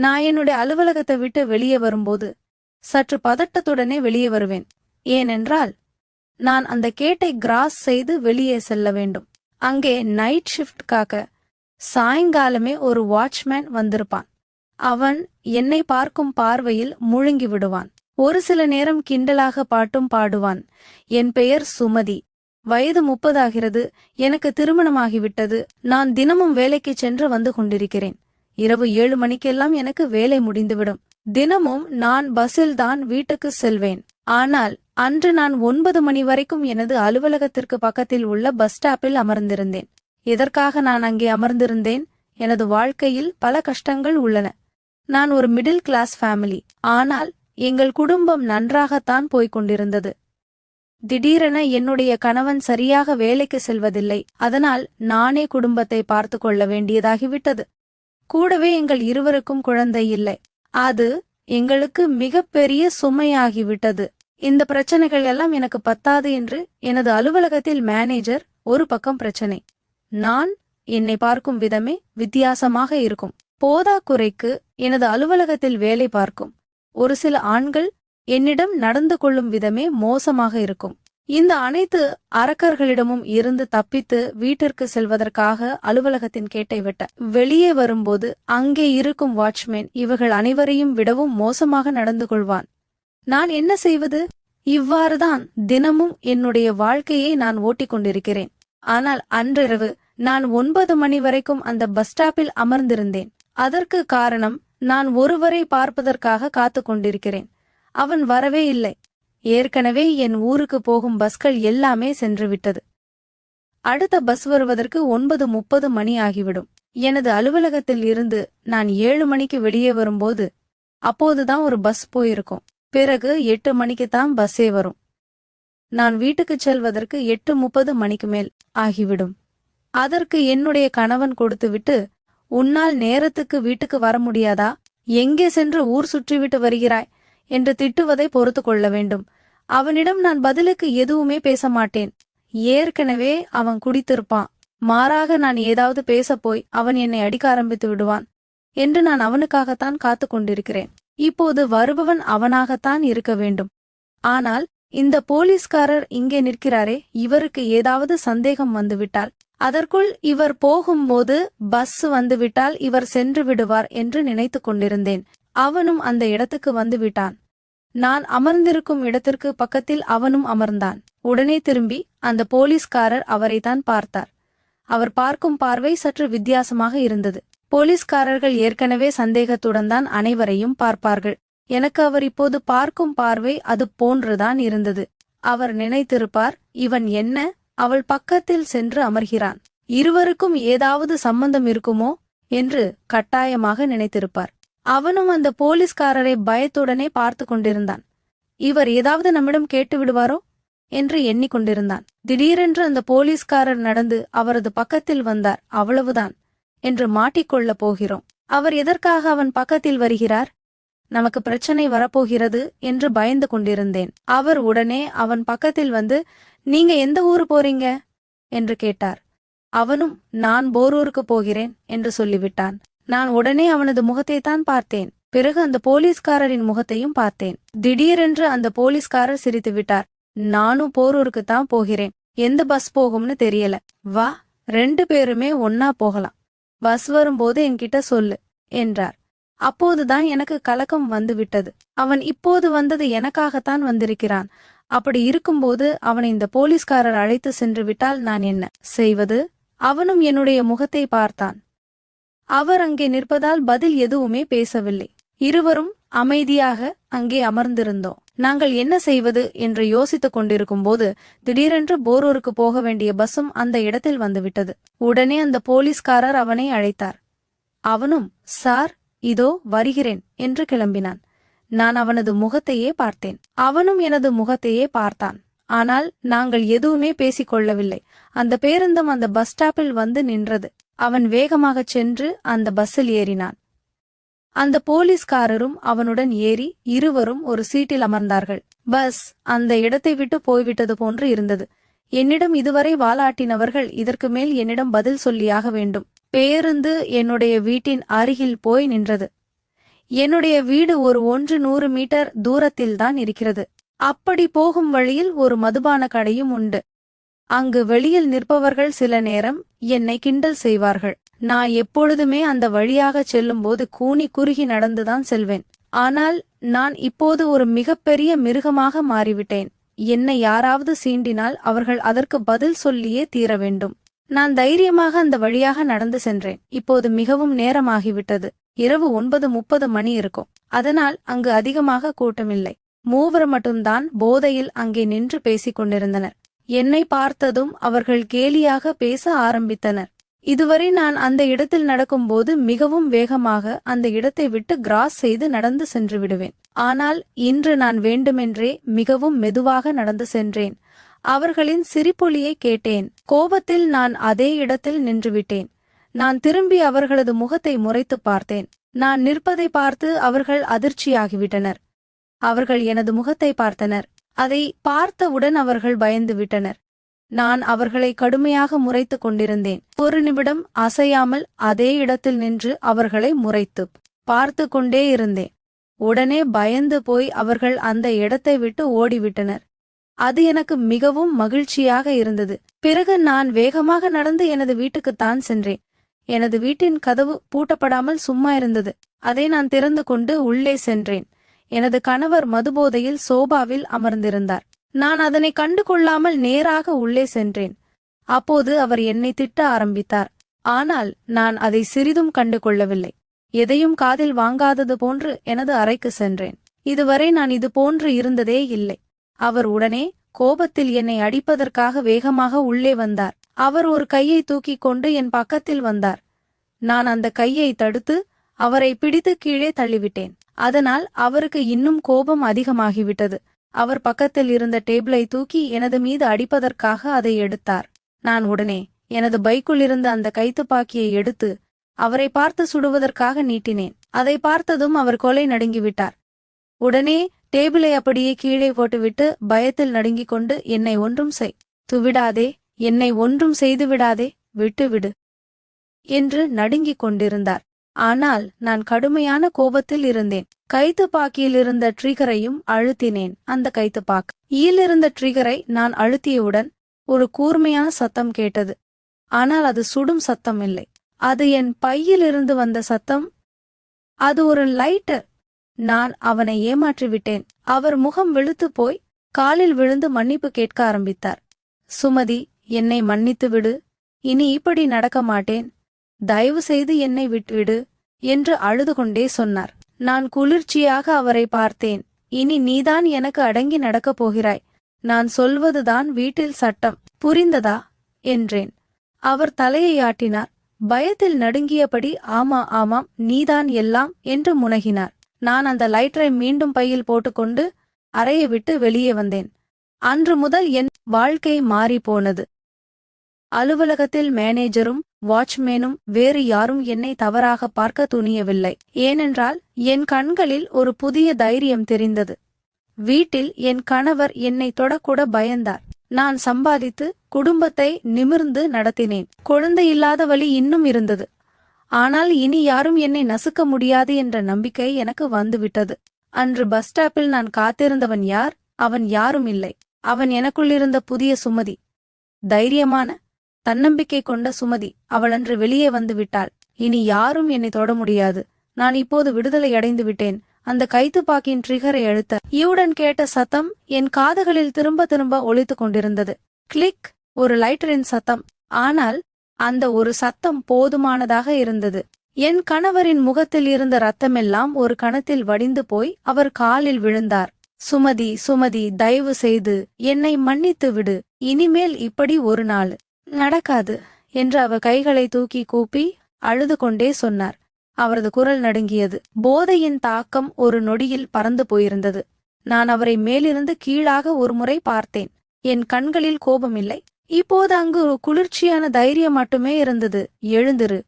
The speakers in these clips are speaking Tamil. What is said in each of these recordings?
நான் என்னுடைய அலுவலகத்தை விட்டு வெளியே வரும்போது சற்று பதட்டத்துடனே வெளியே வருவேன். ஏனென்றால் நான் அந்த கேட்டை கிராஸ் செய்து வெளியே செல்ல வேண்டும். அங்கே நைட் ஷிஃப்ட்காக சாயங்காலமே ஒரு வாட்ச்மேன் வந்திருப்பான். அவன் என்னை பார்க்கும் பார்வையில் முழுங்கி விடுவான். ஒரு சில நேரம் கிண்டலாக பாட்டும் பாடுவான். என் பெயர் சுமதி. வயது 30 ஆகிறது. எனக்கு திருமணமாகிவிட்டது. நான் தினமும் வேலைக்கு சென்று வந்து கொண்டிருக்கிறேன். இரவு 7 மணிக்கெல்லாம் எனக்கு வேலை முடிந்துவிடும். தினமும் நான் பஸ்ஸில்தான் வீட்டுக்கு செல்வேன். ஆனால் அன்று நான் 9 மணி வரைக்கும் எனது அலுவலகத்திற்கு பக்கத்தில் உள்ள பஸ் ஸ்டாப்பில் அமர்ந்திருந்தேன். எதற்காக நான் அங்கே அமர்ந்திருந்தேன்? எனது வாழ்க்கையில் பல கஷ்டங்கள் உள்ளன. நான் ஒரு மிடில் கிளாஸ் ஃபேமிலி. ஆனால் எங்கள் குடும்பம் நன்றாகத்தான் போய்க் கொண்டிருந்தது. திடீரென என்னுடைய கணவன் சரியாக வேலைக்கு செல்வதில்லை. அதனால் நானே குடும்பத்தை பார்த்து கொள்ள வேண்டியதாகிவிட்டது. கூடவே எங்கள் இருவருக்கும் குழந்தை இல்லை. அது எங்களுக்கு மிகப்பெரிய சுமையாகிவிட்டது. இந்த பிரச்சனைகள் எல்லாம் எனக்கு பத்தாது என்று எனது அலுவலகத்தில் மேனேஜர் ஒரு பக்கம் பிரச்சனை. நான் என்னை பார்க்கும் விதமே வித்தியாசமாக இருக்கும். போதாக்குறைக்கு எனது அலுவலகத்தில் வேலை பார்க்கும் ஒரு சில ஆண்கள் என்னிடம் நடந்து கொள்ளும் விதமே மோசமாக இருக்கும். இந்த அனைத்து அரக்கர்களிடமும் இருந்து தப்பித்து வீட்டிற்கு செல்வதற்காக அலுவலகத்தின் கேட்டை விட்ட வெளியே வரும்போது அங்கே இருக்கும் வாட்ச்மேன் இவர்கள் அனைவரையும் விடவும் மோசமாக நடந்து கொள்வான். நான் என்ன செய்வது? இவ்வாறுதான் தினமும் என்னுடைய வாழ்க்கையை நான் ஓட்டிக்கொண்டிருக்கிறேன். ஆனால் அன்றிரவு நான் 9 மணி வரைக்கும் அந்த பஸ் ஸ்டாப்பில் அமர்ந்திருந்தேன். அதற்கு காரணம், நான் ஒருவரை பார்ப்பதற்காக காத்து கொண்டிருக்கிறேன். அவன் வரவே இல்லை. ஏற்கனவே என் ஊருக்கு போகும் பஸ்கள் எல்லாமே சென்றுவிட்டது. அடுத்த பஸ் வருவதற்கு 9:30 மணி ஆகிவிடும். எனது அலுவலகத்தில் இருந்து நான் 7 மணிக்கு வெளியே வரும்போது அப்போதுதான் ஒரு பஸ் போயிருக்கும். பிறகு 8 மணிக்குத்தான் பஸ்ஸே வரும். நான் வீட்டுக்கு செல்வதற்கு 8:30 மணிக்கு மேல் ஆகிவிடும். அதற்கு என்னுடைய கணவன் கொடுத்துவிட்டு, உன்னால் நேரத்துக்கு வீட்டுக்கு வர முடியாதா? எங்கே சென்று ஊர் சுற்றிவிட்டு வருகிறாய் என்று திட்டுவதை பொறுத்து கொள்ள வேண்டும். அவனிடம் நான் பதிலுக்கு எதுவுமே பேச மாட்டேன். ஏற்கனவே அவன் குடித்திருப்பான். மாறாக நான் ஏதாவது பேசப்போய் அவன் என்னை அடிக்க ஆரம்பித்து விடுவான் என்று நான் அவனுக்காகத்தான் காத்து கொண்டிருக்கிறேன். இப்போது வருபவன் அவனாகத்தான் இருக்க வேண்டும். ஆனால் இந்த போலீஸ்காரர் இங்கே நிற்கிறாரே, இவருக்கு ஏதாவது சந்தேகம் வந்துவிட்டால், அதற்குள் இவர் போகும்போது பஸ் வந்துவிட்டால் இவர் சென்று விடுவார் என்று நினைத்து கொண்டிருந்தேன். அவனும் அந்த இடத்துக்கு வந்துவிட்டான். நான் அமர்ந்திருக்கும் இடத்திற்கு பக்கத்தில் அவனும் அமர்ந்தான். உடனே திரும்பி அந்த போலீஸ்காரர் அவரைத்தான் பார்த்தார். அவர் பார்க்கும் பார்வை சற்று வித்தியாசமாக இருந்தது. போலீஸ்காரர்கள் ஏற்கனவே சந்தேகத்துடன் தான் அனைவரையும் பார்ப்பார்கள். எனக்கு அவர் இப்போது பார்க்கும் பார்வை அது போன்றுதான் இருந்தது. அவர் நினைத்திருப்பார், இவன் என்ன அவள் பக்கத்தில் சென்று அமர்கிறான், இருவருக்கும் ஏதாவது சம்பந்தம் இருக்குமோ என்று கட்டாயமாக நினைத்திருப்பார். அவனும் அந்த போலீஸ்காரரை பயத்துடனே பார்த்து கொண்டிருந்தான். இவர் ஏதாவது நம்மிடம் கேட்டு விடுவாரோ என்று எண்ணிக்கொண்டிருந்தான். திடீரென்று அந்த போலீஸ்காரர் நடந்து அவரது பக்கத்தில் வந்தார். அவ்வளவுதான் என்று மாட்டிக்கொள்ளப் போகிறோம். அவர் எதற்காக அவன் பக்கத்தில் வருகிறார்? நமக்கு பிரச்சனை வரப்போகிறது என்று பயந்து கொண்டிருந்தேன். அவர் உடனே அவன் பக்கத்தில் வந்து, நீங்க எந்த ஊரு போறீங்க என்று கேட்டார். அவனும் நான் போரூருக்கு போகிறேன் என்று சொல்லிவிட்டான். நான் உடனே அவனது முகத்தைத்தான் பார்த்தேன். பிறகு அந்த போலீஸ்காரரின் முகத்தையும் பார்த்தேன். திடீரென்று அந்த போலீஸ்காரர் சிரித்து விட்டார். நானும் போரூருக்குத்தான் போகிறேன். எந்த பஸ் போகும்னு தெரியல. வா, 2 பேருமே ஒன்னா போகலாம். பஸ் வரும்போது என்கிட்ட சொல்லு என்றார். அப்போதுதான் எனக்கு கலக்கம் வந்து விட்டது. அவன் இப்போது வந்தது எனக்காகத்தான் வந்திருக்கிறான். அப்படி இருக்கும்போது அவனை இந்த போலீஸ்காரர் அழைத்து சென்று விட்டால் நான் என்ன செய்வது? அவனும் என்னுடைய முகத்தை பார்த்தான். அவர் அங்கே நிற்பதால் பதில் எதுவுமே பேசவில்லை. இருவரும் அமைதியாக அங்கே அமர்ந்திருந்தோம். நாங்கள் என்ன செய்வது என்று யோசித்துக் கொண்டிருக்கும் போது திடீரென்று போரூருக்கு போக வேண்டிய பஸ்ஸும் அந்த இடத்தில் வந்துவிட்டது. உடனே அந்த போலீஸ்காரர் அவனை அழைத்தார். அவனும், சார், இதோ வருகிறேன் என்று கிளம்பினான். நான் அவனது முகத்தையே பார்த்தேன். அவனும் எனது முகத்தையே பார்த்தான். ஆனால் நாங்கள் எதுவுமே பேசிக்கொள்ளவில்லை. அந்த பேருந்தும் அந்த பஸ் ஸ்டாப்பில் வந்து நின்றது. அவன் வேகமாகச் சென்று அந்த பஸ்ஸில் ஏறினான். அந்த போலீஸ்காரரும் அவனுடன் ஏறி இருவரும் ஒரு சீட்டில் அமர்ந்தார்கள். பஸ் அந்த இடத்தை விட்டு போய்விட்டது போன்று இருந்தது. என்னிடம் இதுவரை வாலாட்டினவர்கள் இதற்கு மேல் என்னிடம் பதில் சொல்லியாக வேண்டும். பேருந்து என்னுடைய வீட்டின் அருகில் போய் நின்றது. என்னுடைய வீடு ஒரு 100 மீட்டர் தூரத்தில்தான் இருக்கிறது. அப்படி போகும் வழியில் ஒரு மதுபான கடையும் உண்டு. அங்கு வெளியில் நிற்பவர்கள் சில நேரம் என்னை கிண்டல் செய்வார்கள். நான் எப்பொழுதுமே அந்த வழியாகச் செல்லும்போது கூனி குறுகி நடந்துதான் செல்வேன். ஆனால் நான் இப்போது ஒரு மிகப்பெரிய மிருகமாக மாறிவிட்டேன். என்னை யாராவது சீண்டினால் அவர்கள் அதற்கு பதில் சொல்லியே தீர வேண்டும். நான் தைரியமாக அந்த வழியாக நடந்து சென்றேன். இப்போது மிகவும் நேரமாகிவிட்டது. இரவு 9:30 மணி இருக்கும். அதனால் அங்கு அதிகமாக கூட்டமில்லை. மூவர் மட்டும்தான் போதையில் அங்கே நின்று பேசிக் கொண்டிருந்தனர். என்னை பார்த்ததும் அவர்கள் கேலியாக பேச ஆரம்பித்தனர். இதுவரை நான் அந்த இடத்தில் நடக்கும்போது மிகவும் வேகமாக அந்த இடத்தை விட்டு கிராஸ் செய்து நடந்து சென்று விடுவேன். ஆனால் இன்று நான் வேண்டுமென்றே மிகவும் மெதுவாக நடந்து சென்றேன். அவர்களின் சிரிப்பொலியை கேட்டேன். கோபத்தில் நான் அதே இடத்தில் நின்றுவிட்டேன். நான் திரும்பி அவர்களது முகத்தை முறைத்து பார்த்தேன். நான் நிற்பதை பார்த்து அவர்கள் அதிர்ச்சியாகிவிட்டனர். அவர்கள் எனது முகத்தை பார்த்தனர். அதை பார்த்தவுடன் அவர்கள் பயந்து விட்டனர். நான் அவர்களை கடுமையாக முறைத்து கொண்டிருந்தேன். ஒரு நிமிடம் அசையாமல் அதே இடத்தில் நின்று அவர்களை முறைத்து பார்த்து கொண்டே இருந்தேன். உடனே பயந்து போய் அவர்கள் அந்த இடத்தை விட்டு ஓடிவிட்டனர். அது எனக்கு மிகவும் மகிழ்ச்சியாக இருந்தது. பிறகு நான் வேகமாக நடந்து எனது வீட்டுக்குத்தான் சென்றேன். எனது வீட்டின் கதவு பூட்டப்படாமல் சும்மா இருந்தது. அதை நான் திறந்து கொண்டு உள்ளே சென்றேன். எனது கணவர் மதுபோதையில் சோபாவில் அமர்ந்திருந்தார். நான் அதனை கண்டு கொள்ளாமல் நேராக உள்ளே சென்றேன். அப்போது அவர் என்னை திட்ட ஆரம்பித்தார். ஆனால் நான் அதை சிறிதும் கண்டு கொள்ளவில்லை. எதையும் காதில் வாங்காதது போன்று எனது அறைக்கு சென்றேன். இதுவரை நான் இது போன்று இருந்ததே இல்லை. அவர் உடனே கோபத்தில் என்னை அடிப்பதற்காக வேகமாக உள்ளே வந்தார். அவர் ஒரு கையை தூக்கிக் கொண்டு என் பக்கத்தில் வந்தார். நான் அந்த கையை தடுத்து அவரை பிடித்து கீழே தள்ளிவிட்டேன். அதனால் அவருக்கு இன்னும் கோபம் அதிகமாகிவிட்டது. அவர் பக்கத்தில் இருந்த டேபிளை தூக்கி எனது மீது அடிப்பதற்காக அதை எடுத்தார். நான் உடனே எனது பைக்குள் இருந்த அந்த கைத்துப்பாக்கியை எடுத்து அவரை பார்த்து சுடுவதற்காக நீட்டினேன். அதை பார்த்ததும் அவர் கொலை நடுங்கிவிட்டார். உடனே டேபிளை அப்படியே கீழே போட்டுவிட்டு பயத்தில் நடுங்கிக் கொண்டு என்னை ஒன்றும் செய்துவிடாதே, என்னை ஒன்றும் செய்துவிடாதே, விட்டுவிடு என்று நடுங்கிக் கொண்டிருந்தார். ஆனால் நான் கடுமையான கோபத்தில் இருந்தேன். கைத்துப்பாக்கியில் இருந்த ட்ரிகரையும் அழுத்தினேன். அந்த கைத்துப்பாக்கியில் இருந்த ட்ரிகரை நான் அழுத்தியவுடன் ஒரு கூர்மையான சத்தம் கேட்டது. ஆனால் அது சுடும் சத்தம் இல்லை. அது என் பையிலிருந்து வந்த சத்தம். அது ஒரு லைட்டர். நான் அவனை ஏமாற்றிவிட்டேன். அவர் முகம் வெளுத்து போய் காலில் விழுந்து மன்னிப்பு கேட்க ஆரம்பித்தார். சுமதி, என்னை மன்னித்து விடு. இனி இப்படி நடக்க மாட்டேன். தயவு செய்து என்னை விட்டுவிடு என்று அழுது கொண்டே சொன்னார். நான் குளிர்ச்சியாக அவரை பார்த்தேன். இனி நீதான் எனக்கு அடங்கி நடக்கப் போகிறாய். நான் சொல்வதுதான் வீட்டில் சட்டம், புரிந்ததா என்றேன். அவர் தலையை ஆட்டினார். பயத்தில் நடுங்கியபடி ஆமாம் நீதான் எல்லாம் என்று முனகினார். நான் அந்த லைட்டரை மீண்டும் பையில் போட்டுக்கொண்டு அறையை விட்டு வெளியே வந்தேன். அன்று முதல் என் வாழ்க்கை மாறிப்போனது. அலுவலகத்தில் மேனேஜரும் வாட்ச்மேனும் வேறு யாரும் என்னை தவறாக பார்க்க துணியவில்லை. ஏனென்றால் என் கண்களில் ஒரு புதிய தைரியம் தெரிந்தது. வீட்டில் என் கணவர் என்னை தொடக்கூட பயந்தார். நான் சம்பாதித்து குடும்பத்தை நிமிர்ந்து நடத்தினேன். குழந்தை இல்லாத வலி இன்னும் இருந்தது. ஆனால் இனி யாரும் என்னை நசுக்க முடியாது என்ற நம்பிக்கை எனக்கு வந்துவிட்டது. அன்று பஸ் ஸ்டாப்பில் நான் காத்திருந்தவன் யார்? அவன் யாரும் இல்லை. அவன் எனக்குள்ளிருந்த புதிய சுமதி. தைரியமான, தன்னம்பிக்கை கொண்ட சுமதி. அவள் அன்று வெளியே வந்து விட்டாள். இனி யாரும் என்னை தொட முடியாது. நான் இப்போது விடுதலை அடைந்து விட்டேன். அந்த கைத்துப்பாக்கியின் ட்ரிகரை அழுத்த இவுடன் கேட்ட சத்தம் என் காதுகளில் திரும்ப திரும்ப ஒலித்துக் கொண்டிருந்தது. கிளிக், ஒரு லைட்டரின் சத்தம். ஆனால் அந்த ஒரு சத்தம் போதுமானதாக இருந்தது. என் கணவரின் முகத்தில் இருந்த ரத்தமெல்லாம் ஒரு கணத்தில் வடிந்து போய் அவர் காலில் விழுந்தார். சுமதி, தயவு செய்து என்னை மன்னித்து விடு. இனிமேல் இப்படி ஒரு நாள் நடக்காது என்று அவர் கைகளை தூக்கி கூப்பி அழுது கொண்டே சொன்னார். அவரது குரல் நடுங்கியது. போதையின் தாக்கம் ஒரு நொடியில் பறந்து போயிருந்தது. நான் அவரை மேலிருந்து கீழாக ஒருமுறை பார்த்தேன். என் கண்களில் கோபமில்லை. இப்போது அங்கு ஒரு குளிர்ச்சியான தைரியம் மட்டுமே இருந்தது. எழுந்திரு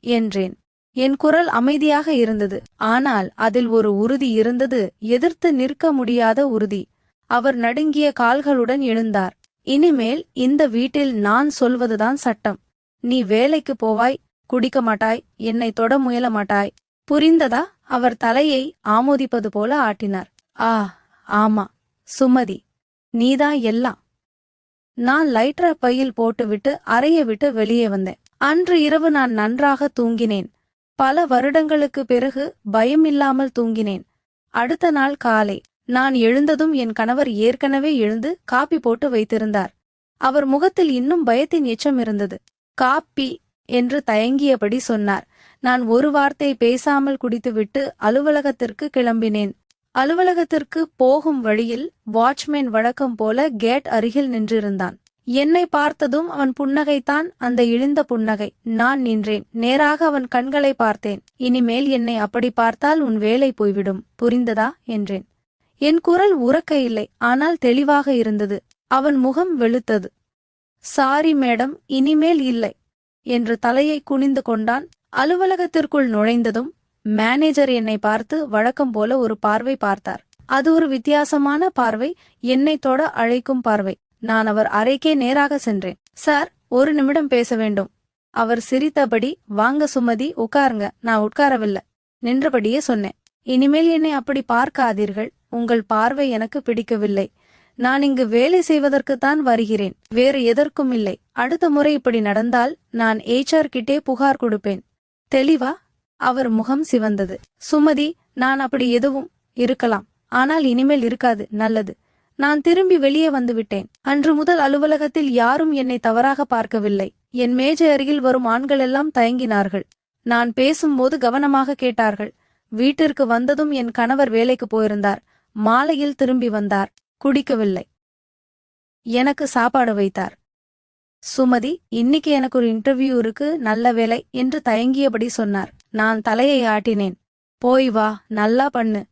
என்றேன். என் குரல் அமைதியாக இருந்தது. ஆனால் அதில் ஒரு உறுதி இருந்தது. எதிர்த்து நிற்க முடியாத உறுதி. அவர் நடுங்கிய கால்களுடன் எழுந்தார். இனிமேல் இந்த வீட்டில் நான் சொல்வதுதான் சட்டம். நீ வேலைக்கு போவாய், குடிக்க மாட்டாய், என்னை தொட முயல மாட்டாய். புரிந்ததா? அவர் தலையை ஆமோதிப்பது போல ஆட்டினார். ஆ, ஆமா, சுமதி, நீதான் எல்லாம். நான் லைட்டரை பையில் போட்டுவிட்டு அறையை விட்டு வெளியே வந்தேன். அன்று இரவு நான் நன்றாக தூங்கினேன். பல வருடங்களுக்கு பிறகு பயமில்லாமல் தூங்கினேன். அடுத்த நாள் காலை நான் எழுந்ததும் என் கணவர் ஏற்கனவே எழுந்து காப்பி போட்டு வைத்திருந்தார். அவர் முகத்தில் இன்னும் பயத்தின் எச்சம் இருந்தது. காப்பி என்று தயங்கியபடி சொன்னார். நான் ஒரு வார்த்தை பேசாமல் குடித்துவிட்டு அலுவலகத்திற்கு கிளம்பினேன். அலுவலகத்திற்கு போகும் வழியில் வாட்ச்மேன் வழக்கம் போல கேட் அருகில் நின்றிருந்தான். என்னை பார்த்ததும் அவன் புன்னகைத்தான், அந்த இழிந்த புன்னகை. நான் நின்றேன். நேராக அவன் கண்களை பார்த்தேன். இனிமேல் என்னை அப்படி பார்த்தால் உன் வேலை போய்விடும், புரிந்ததா என்றேன். என் குரல் உரக்க இல்லை, ஆனால் தெளிவாக இருந்தது. அவன் முகம் வெளுத்தது. சாரி மேடம், இனிமேல் இல்லை என்று தலையை குனிந்து கொண்டான். அலுவலகத்திற்குள் நுழைந்ததும் மேனேஜர் என்னை பார்த்து வழக்கம் போல ஒரு பார்வை பார்த்தார். அது ஒரு வித்தியாசமான பார்வை, என்னை தொட அழைக்கும் பார்வை. நான் அவர் அறைக்கே நேராக சென்றேன். சார், ஒரு நிமிடம் பேச வேண்டும். அவர் சிரித்தபடி, வாங்க சுமதி, உட்காருங்க. நான் உட்காரவில்லை, நின்றபடியே சொன்னேன். இனிமேல் என்னை அப்படி பார்க்காதீர்கள். உங்கள் பார்வை எனக்கு பிடிக்கவில்லை. நான் இங்கு வேலை செய்வதற்குத்தான் வருகிறேன், வேறு எதற்கும் இல்லை. அடுத்த முறை இப்படி நடந்தால் நான் HR கிட்டே புகார் கொடுப்பேன். தெளிவா? அவர் முகம் சிவந்தது. சுமதி, நான் அப்படி எதுவும் இருக்கலாம், ஆனால் இனிமேல் இருக்காது. நல்லது. நான் திரும்பி வெளியே வந்துவிட்டேன். அன்று முதல் அலுவலகத்தில் யாரும் என்னை தவறாக பார்க்கவில்லை. என் மேஜை அருகில் வரும் ஆண்களெல்லாம் தயங்கினார்கள். நான் பேசும்போது கவனமாக கேட்டார்கள். வீட்டிற்கு வந்ததும் என் கணவர் வேலைக்கு போயிருந்தார். மாலையில் திரும்பி வந்தார். குடிக்கவில்லை. எனக்கு சாப்பாடு வைத்தார். சுமதி, இன்னைக்கு எனக்கு ஒரு இன்டர்வியூ இருக்கு, நல்ல வேலை என்று தயங்கியபடி சொன்னார். நான் தலையை ஆட்டினேன். போய் வா, நல்லா பண்ணு.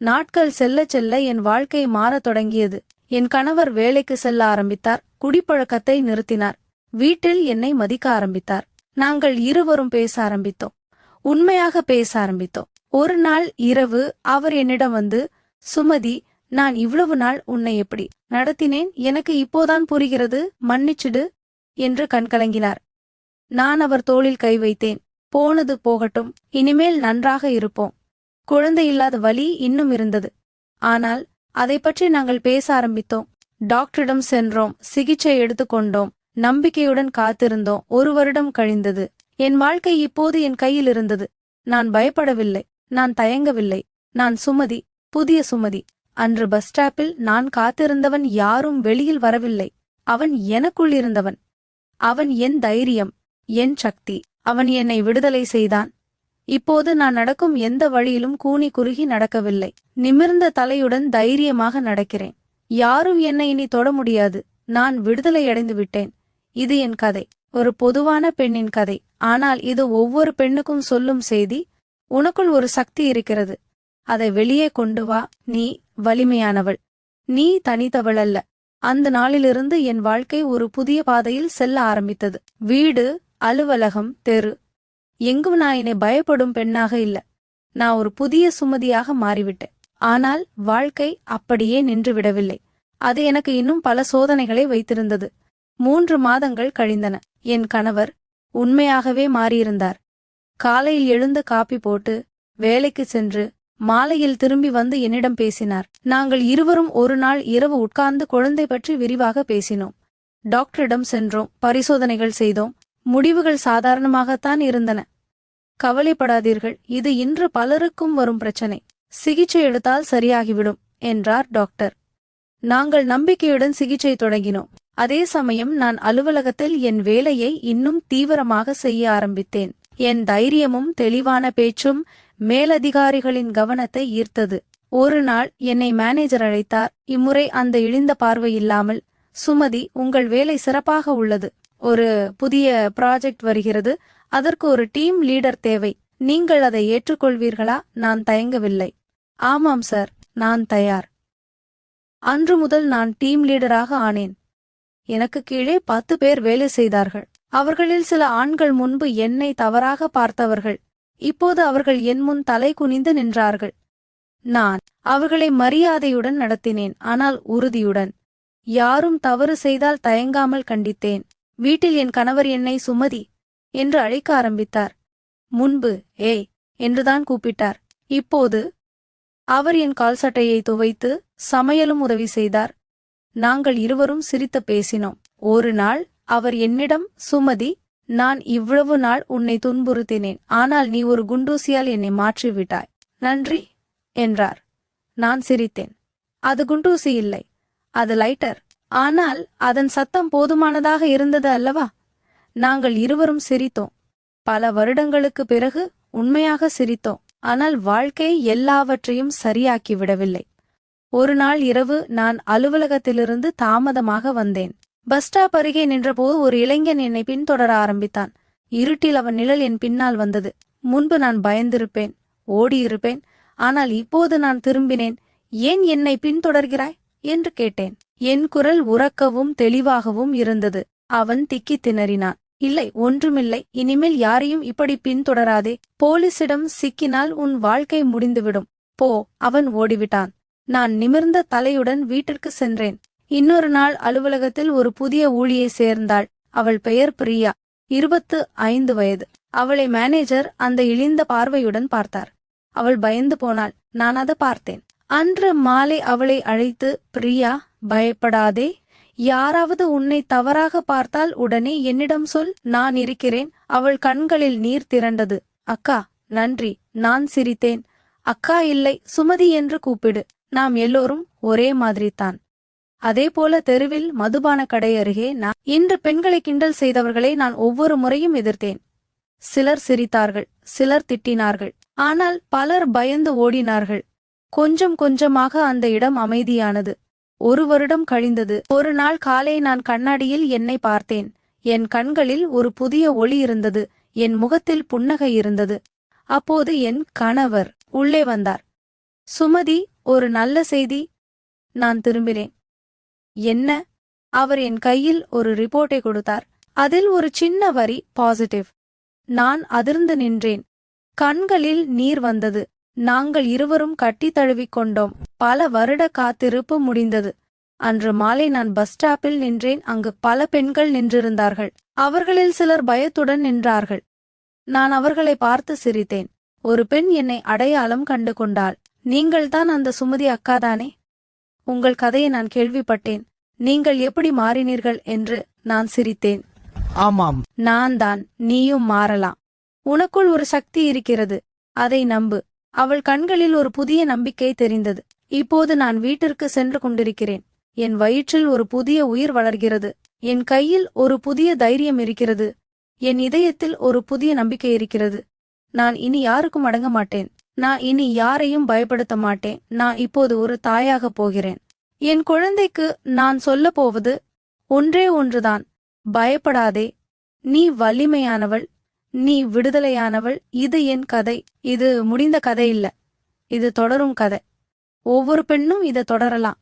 நாட்கள் செல்ல செல்ல என் வாழ்க்கை மாறத் தொடங்கியது. என் கணவர் வேலைக்கு செல்ல ஆரம்பித்தார். குடிப்பழக்கத்தை நிறுத்தினார். வீட்டில் என்னை மதிக்க ஆரம்பித்தார். நாங்கள் இருவரும் பேச ஆரம்பித்தோம். உண்மையாக பேச ஆரம்பித்தோம். ஒரு நாள் இரவு அவர் என்னிடம் வந்து, சுமதி, நான் இவ்வளவு நாள் உன்னை எப்படி நடத்தினேன் எனக்கு இப்போதான் புரிகிறது, மன்னிச்சிடு என்று கண்கலங்கினார். நான் அவர் தோளில் கை வைத்தேன். போனது போகட்டும், இனிமேல் நன்றாக இருப்போம். குழந்தை இல்லாத வலி இன்னும் இருந்தது. ஆனால் அதை பற்றி நாங்கள் பேச ஆரம்பித்தோம். டாக்டரிடம் சென்றோம், சிகிச்சை எடுத்துக்கொண்டோம், நம்பிக்கையுடன் காத்திருந்தோம். 1 வருடம் கழிந்தது. என் வாழ்க்கை இப்போது என் கையில் இருந்தது. நான் பயப்படவில்லை, நான் தயங்கவில்லை. நான் சுமதி, புதிய சுமதி. அன்று பஸ் ஸ்டாப்பில் நான் காத்திருந்தவன் யாரும் வெளியில் வரவில்லை. அவன் எனக்குள் இருந்தவன். அவன் என் தைரியம், என் சக்தி. அவன் என்னை விடுதலை செய்தான். இப்போது நான் நடக்கும் எந்த வழியிலும் கூனி குறுகி நடக்கவில்லை. நிமிர்ந்த தலையுடன் தைரியமாக நடக்கிறேன். யாரும் என்னை இனி தொட முடியாது. நான் விடுதலை அடைந்து விட்டேன். இது என் கதை, ஒரு பொதுவான பெண்ணின் கதை. ஆனால் இது ஒவ்வொரு பெண்ணுக்கும் சொல்லும் செய்தி. உனக்குள் ஒரு சக்தி இருக்கிறது, அதை வெளியே கொண்டு வா. நீ வலிமையானவள். நீ தனித்தவள் அல்ல. அந்த நாளிலிருந்து என் வாழ்க்கை ஒரு புதிய பாதையில் செல்ல ஆரம்பித்தது. வீடு, அலுவலகம், தெரு, எங்கும் நான் என்னை பயப்படும் பெண்ணாக இல்ல. நான் ஒரு புதிய சுமதியாக மாறிவிட்டேன். ஆனால் வாழ்க்கை அப்படியே நின்றுவிடவில்லை. அது எனக்கு இன்னும் பல சோதனைகளை வைத்திருந்தது. 3 மாதங்கள் கழிந்தன. என் கணவர் உண்மையாகவே மாறியிருந்தார். காலையில் எழுந்து காப்பி போட்டு வேலைக்கு சென்று மாலையில் திரும்பி வந்து என்னிடம் பேசினார். நாங்கள் இருவரும் ஒரு நாள் இரவு உட்கார்ந்து குழந்தை பற்றி விரிவாக பேசினோம். டாக்டரிடம் சென்றோம், பரிசோதனைகள் செய்தோம். முடிவுகள் சாதாரணமாகத்தான் இருந்தன. கவலைப்படாதீர்கள், இது இன்று பலருக்கும் வரும் பிரச்சனை. சிகிச்சை எடுத்தால் சரியாகிவிடும் என்றார் டாக்டர். நாங்கள் நம்பிக்கையுடன் சிகிச்சை தொடங்கினோம். அதே சமயம் நான் அலுவலகத்தில் என் வேலையை இன்னும் தீவிரமாக செய்ய ஆரம்பித்தேன். என் தைரியமும் தெளிவான பேச்சும் மேலதிகாரிகளின் கவனத்தை ஈர்த்தது. ஒரு நாள் என்னை மேனேஜர் அழைத்தார். இம்முறை அந்த இழிந்த பார்வை இல்லாமல், சுமதி, உங்கள் வேலை சிறப்பாக உள்ளது. ஒரு புதிய ப்ராஜெக்ட் வருகிறது. அதற்கு ஒரு டீம் லீடர் தேவை. நீங்கள் அதை ஏற்றுக்கொள்வீர்களா? நான் தயங்கவில்லை. ஆமாம் சார், நான் தயார். அன்று முதல் நான் டீம் லீடராக ஆனேன். எனக்கு கீழே 10 பேர் வேலை செய்தார்கள். அவர்களில் சில ஆண்கள் முன்பு என்னை தவறாக பார்த்தவர்கள். இப்போது அவர்கள் என் முன் தலை குனிந்து நின்றார்கள். நான் அவர்களை மரியாதையுடன் நடத்தினேன், ஆனால் உறுதியுடன். யாரும் தவறு செய்தால் தயங்காமல் கண்டித்தேன். வீட்டில் என் கணவர் என்னை சுமதி என்று அழைக்க ஆரம்பித்தார். முன்பு ஏய் என்றுதான் கூப்பிட்டார். இப்போது அவர் என் கால் சட்டையை துவைத்து சமையலும் உதவி செய்தார். நாங்கள் இருவரும் சிரித்து பேசினோம். ஒரு நாள் அவர் என்னிடம், சுமதி, நான் இவ்வளவு நாள் உன்னை துன்புறுத்தினேன், ஆனால் நீ ஒரு குண்டூசியால் என்னை மாற்றிவிட்டாய், நன்றி என்றார். நான் சிரித்தேன். அது குண்டூசி இல்லை, அது லைட்டர். ஆனால் அதன் சத்தம் போதுமானதாக இருந்தது அல்லவா? நாங்கள் இருவரும் சிரித்தோம். பல வருடங்களுக்கு பிறகு உண்மையாக சிரித்தோம். ஆனால் வாழ்க்கை எல்லாவற்றையும் சரியாக்கிவிடவில்லை. ஒரு நாள் இரவு நான் அலுவலகத்திலிருந்து தாமதமாக வந்தேன். பஸ் ஸ்டாப் அருகே நின்றபோது ஒரு இளைஞன் என்னை பின்தொடர ஆரம்பித்தான். இருட்டில் அவன் நிழல் என் பின்னால் வந்தது. முன்பு நான் பயந்திருப்பேன், ஓடியிருப்பேன். ஆனால் இப்போது நான் திரும்பினேன். ஏன் என்னை பின்தொடர்கிறாய் என்று கேட்டேன். என் குரல் உரக்கவும் தெளிவாகவும் இருந்தது. அவன் திக்கித் திணறினான். இல்லை, ஒன்றுமில்லை, இனிமேல் யாரையும் இப்படி பின்தொடராதே. போலீசிடம் சிக்கினால் உன் வாழ்க்கை முடிந்துவிடும். போ. அவன் ஓடிவிட்டான். நான் நிமிர்ந்த தலையுடன் வீட்டிற்கு சென்றேன். இன்னொரு நாள் அலுவலகத்தில் ஒரு புதிய ஊழியை சேர்ந்தாள். அவள் பெயர் பிரியா, 25 வயது. அவளை மேனேஜர் அந்த இழிந்த பார்வையுடன் பார்த்தார். அவள் பயந்து போனாள். நான் அதை பார்த்தேன். அன்று மாலை அவளை அழைத்து, பிரியா, பயப்படாதே. யாராவது உன்னை தவறாக பார்த்தால் உடனே என்னிடம் சொல், நான் இருக்கிறேன். அவள் கண்களில் நீர் திரண்டது. அக்கா, நன்றி. நான் சிரித்தேன். அக்கா இல்லை, சுமதி என்று கூப்பிடு. நாம் எல்லோரும் ஒரே மாதிரிதான். அதேபோல தெருவில் மதுபான கடை அருகே இன்று பெண்களை கிண்டல் செய்தவர்களை நான் ஒவ்வொரு முறையும் எதிர்த்தேன். சிலர் சிரித்தார்கள், சிலர் திட்டினார்கள். ஆனால் பலர் பயந்து ஓடினார்கள். கொஞ்சம் கொஞ்சமாக அந்த இடம் அமைதியானது. 1 வருடம் கழிந்தது. ஒரு நாள் காலை நான் கண்ணாடியில் என்னை பார்த்தேன். என் கண்களில் ஒரு புதிய ஒளி இருந்தது. என் முகத்தில் புன்னகை இருந்தது. அப்போது என் கணவர் உள்ளே வந்தார். சுமதி, ஒரு நல்ல செய்தி. நான் திரும்பினேன். என்ன? அவர் என் கையில் ஒரு ரிப்போர்ட்டை கொடுத்தார். அதில் ஒரு சின்ன வரி, பாசிட்டிவ். நான் அதிர்ந்து நின்றேன். கண்களில் நீர் வந்தது. நாங்கள் இருவரும் கட்டி தழுவிக் கொண்டோம். பல வருட காத்திருப்பு முடிந்தது. அன்று மாலை நான் பஸ் ஸ்டாப்பில் நின்றேன். அங்கு பல பெண்கள் நின்றிருந்தார்கள். அவர்களில் சிலர் பயத்துடன் நின்றார்கள். நான் அவர்களை பார்த்து சிரித்தேன். ஒரு பெண் என்னை அடையாளம் கண்டு கொண்டாள். நீங்கள்தான் அந்த சுமதி அக்காதானே? உங்கள் கதையை நான் கேள்விப்பட்டேன். நீங்கள் எப்படி மாறினீர்கள் என்று நான் சிரித்தேன். ஆமாம், நான் தான். நீயும் மாறலாம். உனக்குள் ஒரு சக்தி இருக்கிறது, அதை நம்பு. அவள் கண்களில் ஒரு புதிய நம்பிக்கை தெரிந்தது. இப்போது நான் வீட்டிற்கு சென்று கொண்டிருக்கிறேன். என் வயிற்றில் ஒரு புதிய உயிர் வளர்கிறது. என் கையில் ஒரு புதிய தைரியம் இருக்கிறது. என் இதயத்தில் ஒரு புதிய நம்பிக்கை இருக்கிறது. நான் இனி யாருக்கும் அடங்க மாட்டேன். நான் இனி யாரையும் பயப்படுத்த மாட்டேன். நான் இப்போது ஒரு தாயாக போகிறேன். என் குழந்தைக்கு நான் சொல்லப் போவது ஒன்றே ஒன்றுதான். பயப்படாதே. நீ வலிமையானவள். நீ விடுதலையானவள். இது என் கதை. இது முடிந்த கதை இல்ல. இது தொடரும் கதை. ஒவ்வொரு பெண்ணும் இதை தொடரலாம்.